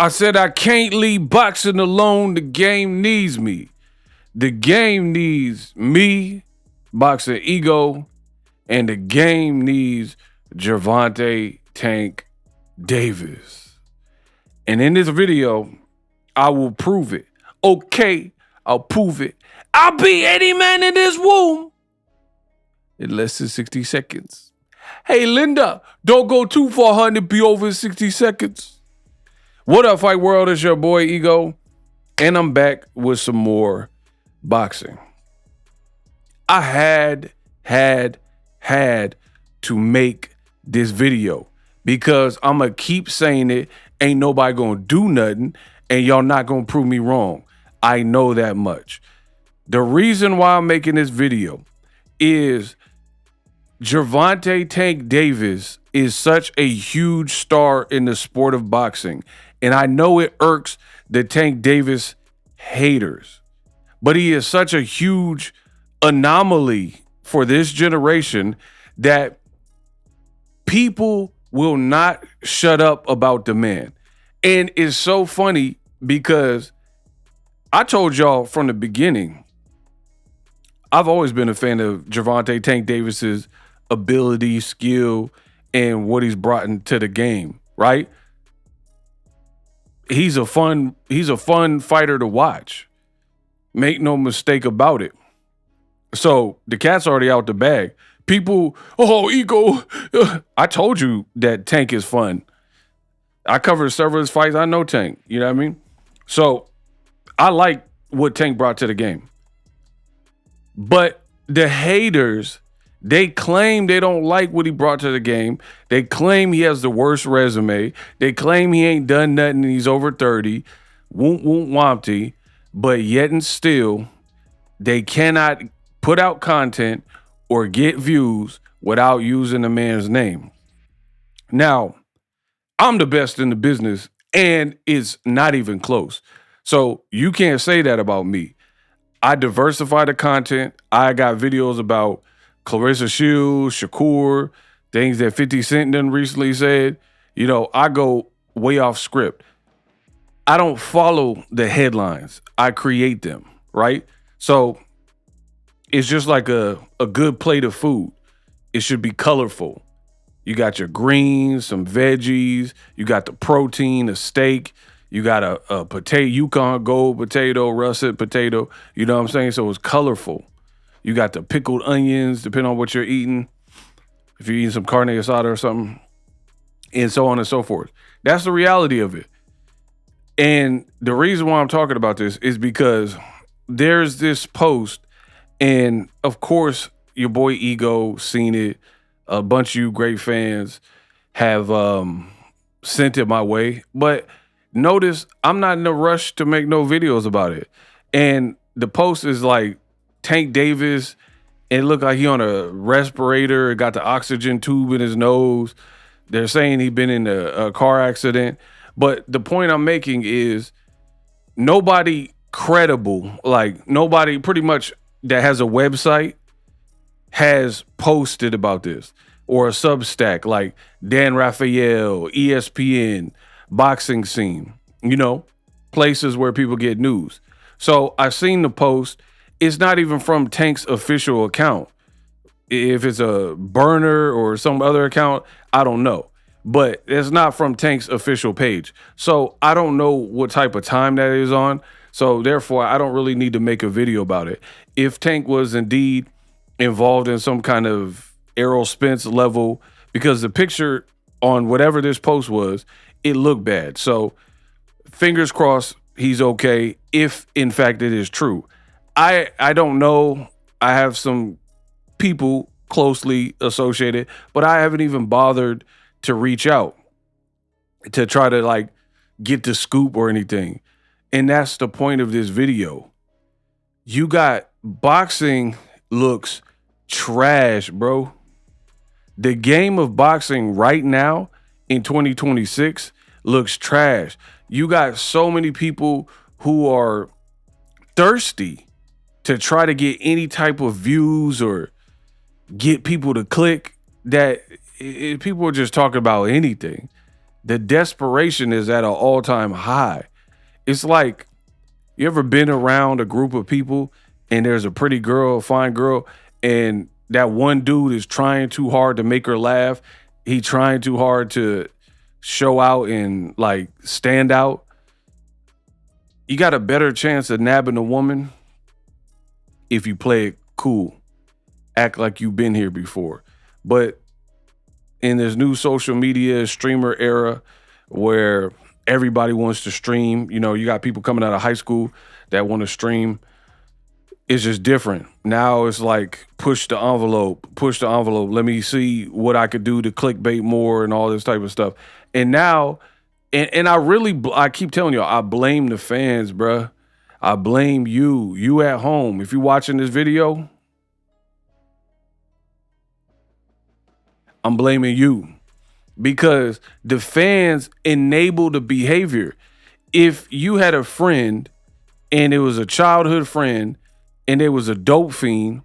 I said I can't leave boxing alone. The game needs me. The game needs me, Boxingego, and the game needs Gervonta Tank Davis. And in this video, I will prove it. Okay, I'll prove it. I'll beat any man in this womb in less than 60 seconds. Hey, Linda, don't go too far, honey. Be over in 60 seconds. What up, Fight World? It's your boy, Ego. And I'm back with some more boxing. I had to make this video because I'm going to keep saying it. Ain't nobody going to do nothing, and y'all not going to prove me wrong. I know that much. The reason why I'm making this video is Gervonta Tank Davis is such a huge star in the sport of boxing. And I know it irks the Tank Davis haters, but he is such a huge anomaly for this generation that people will not shut up about the man. And it's so funny because I told y'all from the beginning, I've always been a fan of Gervonta Tank Davis's ability, skill, and what he's brought into the game, right? He's a fun fighter to watch. Make no mistake about it. So the cat's already out the bag. People, Ego. I told you that Tank is fun. I covered several of his fights. I know Tank. You know what I mean? So I like what Tank brought to the game. But the haters, they claim they don't like what he brought to the game. They claim he has the worst resume. They claim he ain't done nothing and he's over 30. Won't wompty. But yet and still, they cannot put out content or get views without using the man's name. Now, I'm the best in the business, and it's not even close. So you can't say that about me. I diversify the content. I got videos about Clarissa Shields, Shakur, things that 50 Cent done recently said. You know, I go way off script. I don't follow the headlines. I create them, right? So it's just like a good plate of food. It should be colorful. You got your greens, some veggies. You got the protein, a steak. You got a potato, Yukon Gold potato, russet potato. You know what I'm saying? So it's colorful. You got the pickled onions, depending on what you're eating. If you're eating some carne asada or something, and so on and so forth. That's the reality of it. And the reason why I'm talking about this is because there's this post, and of course, your boy Ego seen it. A bunch of you great fans have sent it my way. But notice I'm not in a rush to make no videos about it. And the post is like Tank Davis, and it looked like he on a respirator, got the oxygen tube in his nose. They're saying he been in a car accident. But the point I'm making is nobody credible, like nobody pretty much that has a website has posted about this, or a Substack like Dan Raphael, ESPN, Boxing Scene, you know, places where people get news. So I've seen the post. It's not even from Tank's official account. If it's a burner or some other account, I don't know. But it's not from Tank's official page. So I don't know what type of time that is on. So therefore, I don't really need to make a video about it. If Tank was indeed involved in some kind of Errol Spence level, because the picture on whatever this post was, it looked bad. So fingers crossed he's okay, if in fact it is true. I don't know. I have some people closely associated, but I haven't even bothered to reach out to try to like get the scoop or anything. And that's the point of this video. You got boxing looks trash, bro. The game of boxing right now in 2026 looks trash. You got so many people who are thirsty to try to get any type of views or get people to click that people are just talking about anything. The desperation is at an all-time high. It's like, you ever been around a group of people and there's a pretty girl, a fine girl, and that one dude is trying too hard to make her laugh. He trying too hard to show out and like stand out. You got a better chance of nabbing a woman if you play it cool, act like you've been here before. But in this new social media streamer era where everybody wants to stream, you got people coming out of high school that want to stream. It's just different. Now it's like push the envelope. Let me see what I could do to clickbait more and all this type of stuff. And now, and I keep telling you, I blame the fans, bruh. I blame you at home. If you're watching this video, I'm blaming you because the fans enable the behavior. If you had a friend and it was a childhood friend and they was a dope fiend,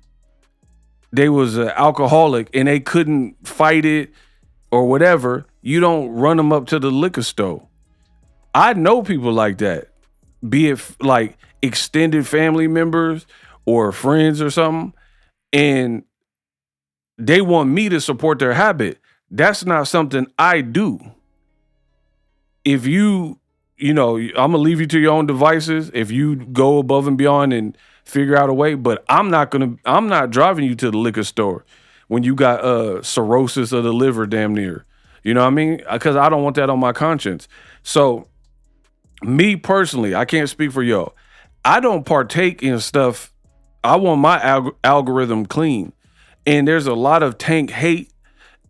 they was an alcoholic and they couldn't fight it or whatever, you don't run them up to the liquor store. I know people like that, be it like extended family members or friends or something, and they want me to support their habit. That's not something I do. If I'm gonna leave you to your own devices. If you go above and beyond and figure out a way, but I'm not driving you to the liquor store when you got cirrhosis of the liver damn near. You know what I mean? Because I don't want that on my conscience. So me personally, I can't speak for y'all. I don't partake in stuff. I want my algorithm clean. And there's a lot of Tank hate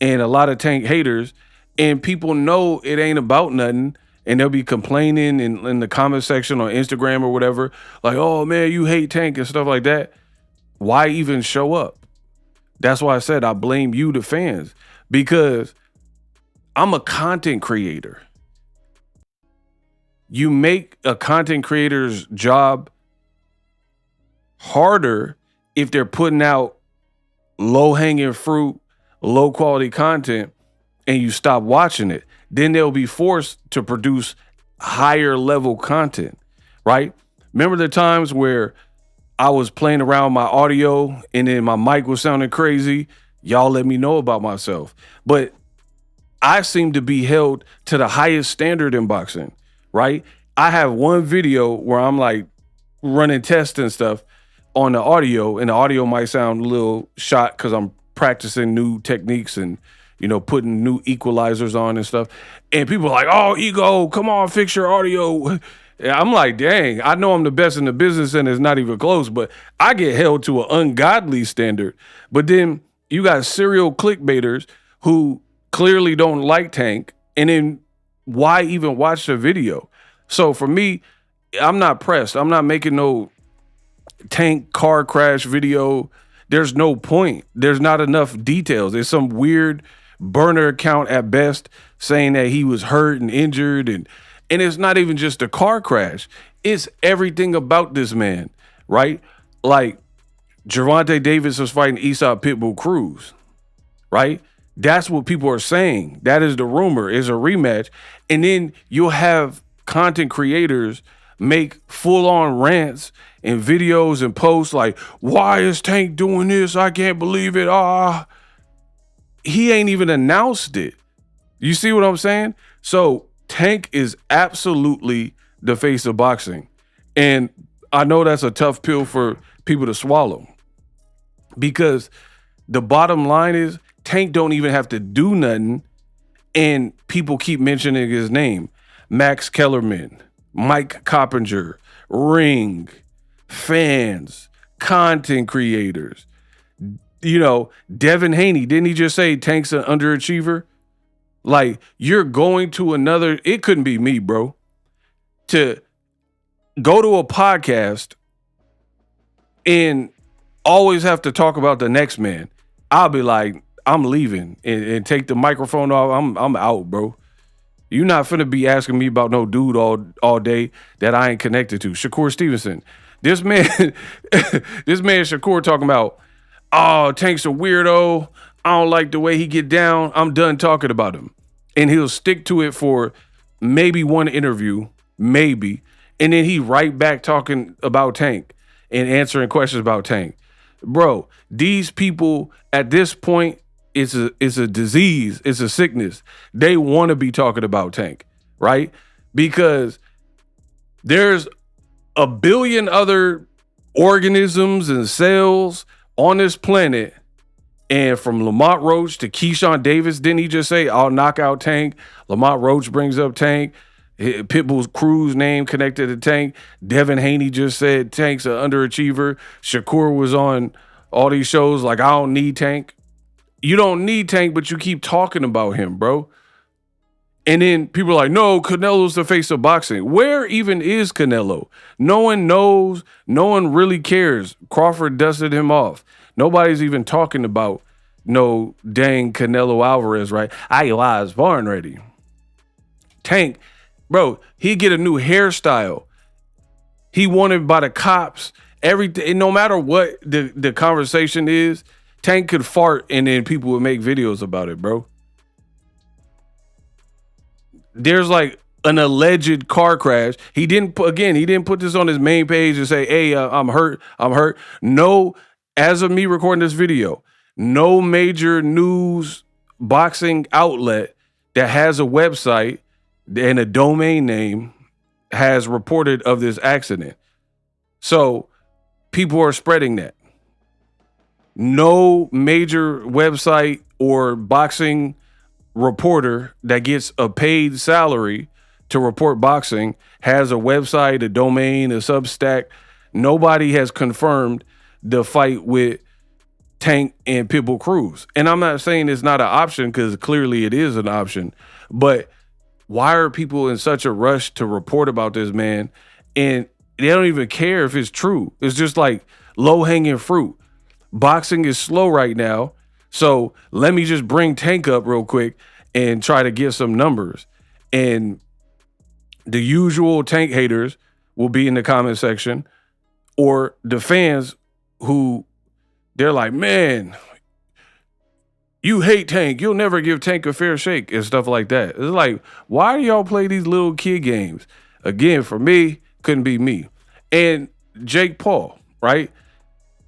and a lot of Tank haters, and people know it ain't about nothing, and they'll be complaining in the comment section on Instagram or whatever, like, oh man, you hate Tank and stuff like that. Why even show up? That's why I said I blame you, the fans, because I'm a content creator. You make a content creator's job harder if they're putting out low-hanging fruit, low-quality content, and you stop watching it. Then they'll be forced to produce higher-level content, right? Remember the times where I was playing around my audio and then my mic was sounding crazy? Y'all let me know about myself. But I seem to be held to the highest standard in boxing, right? I have one video where I'm like running tests and stuff on the audio, and the audio might sound a little shot because I'm practicing new techniques and, putting new equalizers on and stuff. And people are like, oh, Ego, come on, fix your audio. And I'm like, dang, I know I'm the best in the business and it's not even close, but I get held to an ungodly standard. But then you got serial clickbaiters who clearly don't like Tank, and then why even watch the video? So for me, I'm not pressed. I'm not making no Tank car crash video. There's no point. There's not enough details. There's some weird burner account at best saying that he was hurt and injured, and it's not even just a car crash. It's everything about this man, right? Like Gervonta Davis was fighting Esau Pitbull Cruz, right? That's what people are saying. That is the rumor, is a rematch. And then you'll have content creators make full-on rants and videos and posts like, why is Tank doing this? I can't believe it. He ain't even announced it. You see what I'm saying? So Tank is absolutely the face of boxing. And I know that's a tough pill for people to swallow, because the bottom line is Tank don't even have to do nothing, and people keep mentioning his name. Max Kellerman, Mike Coppinger, Ring, fans, content creators. Devin Haney, didn't he just say Tank's an underachiever? Like, you're going to another, it couldn't be me, bro, to go to a podcast and always have to talk about the next man. I'll be like, I'm leaving and take the microphone off. I'm out, bro. You're not finna be asking me about no dude all day that I ain't connected to. Shakur Stevenson. This man Shakur talking about, oh, Tank's a weirdo. I don't like the way he get down. I'm done talking about him. and he'll stick to it for maybe one interview, maybe, and then he right back talking about Tank and answering questions about Tank. Bro, these people at this point, it's a disease, it's a sickness. They want to be talking about Tank, right? Because there's a billion other organisms and cells on this planet. And from Lamont Roach to Keyshawn Davis, didn't he just say, I'll knock out Tank? Lamont Roach brings up Tank. Pitbull's crew's name connected to Tank. Devin Haney just said Tank's an underachiever. Shakur was on all these shows like, I don't need Tank. You don't need Tank, but you keep talking about him, bro. And then people are like, no, Canelo's the face of boxing. Where even is Canelo? No one knows. No one really cares. Crawford dusted him off. Nobody's even talking about no dang Canelo Alvarez, right? I was born ready. Tank, bro, he get a new hairstyle. He wanted by the cops. Everything, no matter what the conversation is, Tank could fart and then people would make videos about it, bro. There's like an alleged car crash. He didn't put this on his main page and say, hey, I'm hurt. No, as of me recording this video, no major news boxing outlet that has a website and a domain name has reported of this accident. So people are spreading that. No major website or boxing reporter that gets a paid salary to report boxing has a website, a domain, a Substack. Nobody has confirmed the fight with Tank and Pitbull Cruz. And I'm not saying it's not an option, because clearly it is an option. But why are people in such a rush to report about this man? And they don't even care if it's true. It's just like low-hanging fruit. Boxing is slow right now. So let me just bring Tank up real quick and try to get some numbers. And the usual Tank haters will be in the comment section, or the fans who they're like, man, you hate Tank. You'll never give Tank a fair shake and stuff like that. It's like, why do y'all play these little kid games? Again, for me, couldn't be me. And Jake Paul, right?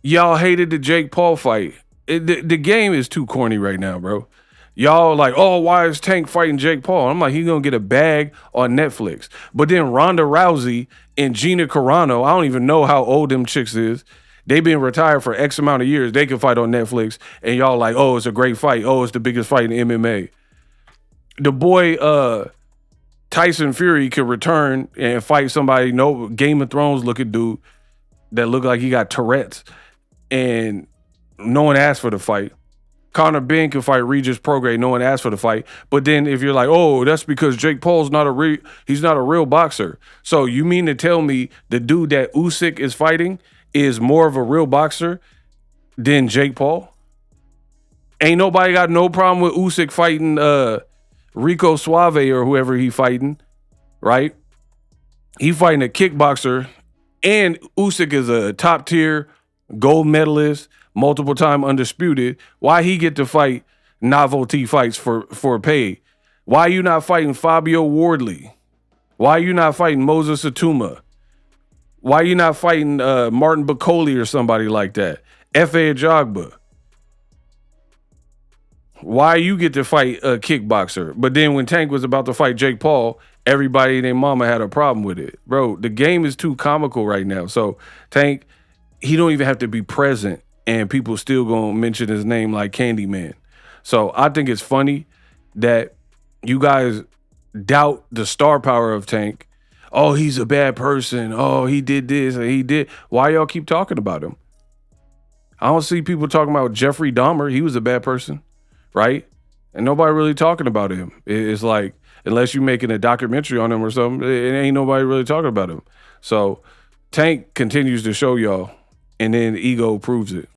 Y'all hated the Jake Paul fight. The game is too corny right now, bro. Y'all like, oh, why is Tank fighting Jake Paul? I'm like, he's going to get a bag on Netflix. But then Ronda Rousey and Gina Carano, I don't even know how old them chicks is. They been retired for X amount of years. They can fight on Netflix. And y'all like, oh, it's a great fight. Oh, it's the biggest fight in MMA. The boy Tyson Fury could return and fight somebody, no Game of Thrones looking dude that looked like he got Tourette's. And no one asked for the fight. Conor Ben can fight Regis Prograis. No one asked for the fight. But then if you're like, oh, that's because Jake Paul's he's not a real boxer. So you mean to tell me the dude that Usyk is fighting is more of a real boxer than Jake Paul? Ain't nobody got no problem with Usyk fighting Rico Suave or whoever he fighting, right? He fighting a kickboxer, and Usyk is a top tier gold medalist, multiple time undisputed. Why he get to fight novelty fights for pay? Why you not fighting Fabio Wardley? Why you not fighting Moses Atuma? Why you not fighting Martin Bacoli or somebody like that? F.A. Ajagba. Why you get to fight a kickboxer? But then when Tank was about to fight Jake Paul, everybody and their mama had a problem with it. Bro, the game is too comical right now. So Tank, he don't even have to be present, and people still gonna mention his name like Candyman. So I think it's funny that you guys doubt the star power of Tank. Oh, he's a bad person. Oh, he did this and he did. Why y'all keep talking about him? I don't see people talking about Jeffrey Dahmer. He was a bad person, right? And nobody really talking about him. It's like, unless you're making a documentary on him or something, it ain't nobody really talking about him. So Tank continues to show y'all, and then ego proves it.